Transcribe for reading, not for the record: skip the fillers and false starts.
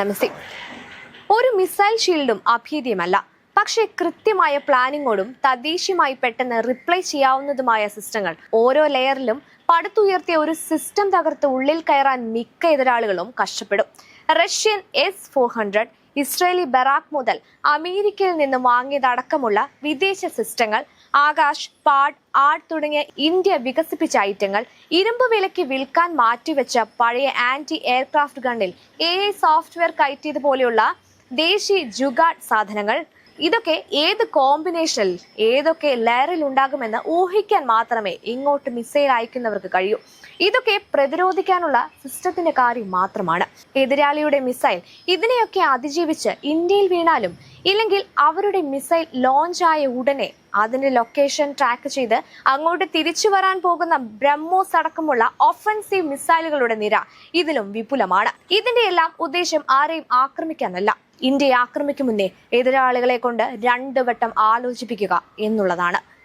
നമസ്തേ. ഒരു മിസൈൽ ഷീൽഡും അഭീതിയുമല്ല. പക്ഷേ കൃത്യമായ പ്ലാനിങ്ങോടും തദ്ദേശീയമായി പെട്ടെന്ന് റിപ്ലൈ ചെയ്യാവുന്നതുമായ സിസ്റ്റങ്ങൾ ഓരോ ലെയറിലും പടുത്തുയർത്തിയ ഒരു സിസ്റ്റം തകർത്ത് ഉള്ളിൽ കയറാൻ മിക്ക എതിരാളികളും കഷ്ടപ്പെടും. റഷ്യൻ S-400, ഇസ്രയേലി ബറാക്ക് മുതൽ അമേരിക്കയിൽ നിന്ന് വാങ്ങിയതടക്കമുള്ള വിദേശ സിസ്റ്റങ്ങൾ, ആകാശ്, പാഡ്, ആഡ് തുടങ്ങിയ ഇന്ത്യ വികസിപ്പിച്ച ഐറ്റങ്ങൾ, ഇരുമ്പ് വിലയ്ക്ക് വിൽക്കാൻ മാറ്റിവെച്ച പഴയ ആന്റി എയർക്രാഫ്റ്റ് ഗണ്ണിൽ AI സോഫ്റ്റ്വെയർ കയറ്റിയതുപോലെയുള്ള ദേശീയ ജുഗാഡ് സാധനങ്ങൾ, ഇതൊക്കെ ഏത് കോമ്പിനേഷനിൽ ഏതൊക്കെ ലെയറിൽ ഉണ്ടാകുമെന്ന് ഊഹിക്കാൻ മാത്രമേ ഇങ്ങോട്ട് മിസൈൽ അയക്കുന്നവർക്ക് കഴിയൂ. ഇതൊക്കെ പ്രതിരോധിക്കാനുള്ള സിസ്റ്റത്തിന്റെ കാര്യം മാത്രമാണ്. എതിരാളിയുടെ മിസൈൽ ഇതിനെയൊക്കെ അതിജീവിച്ച് ഇന്ത്യയിൽ വീണാലും, ഇല്ലെങ്കിൽ അവരുടെ മിസൈൽ ലോഞ്ച് ആയ ഉടനെ അതിന്റെ ലൊക്കേഷൻ ട്രാക്ക് ചെയ്ത് അങ്ങോട്ട് തിരിച്ചു വരാൻ പോകുന്ന ബ്രഹ്മോസ് അടക്കമുള്ള ഒഫൻസീവ് മിസൈലുകളുടെ നിര ഇതിലും വിപുലമാണ്. ഇതിന്റെ എല്ലാം ഉദ്ദേശം ആരെയും ആക്രമിക്കാനല്ല, ഇന്ത്യയെ ആക്രമിക്കും മുന്നേ എതിരാളികളെ കൊണ്ട് 2 വട്ടം ആലോചിപ്പിക്കുക എന്നുള്ളതാണ്.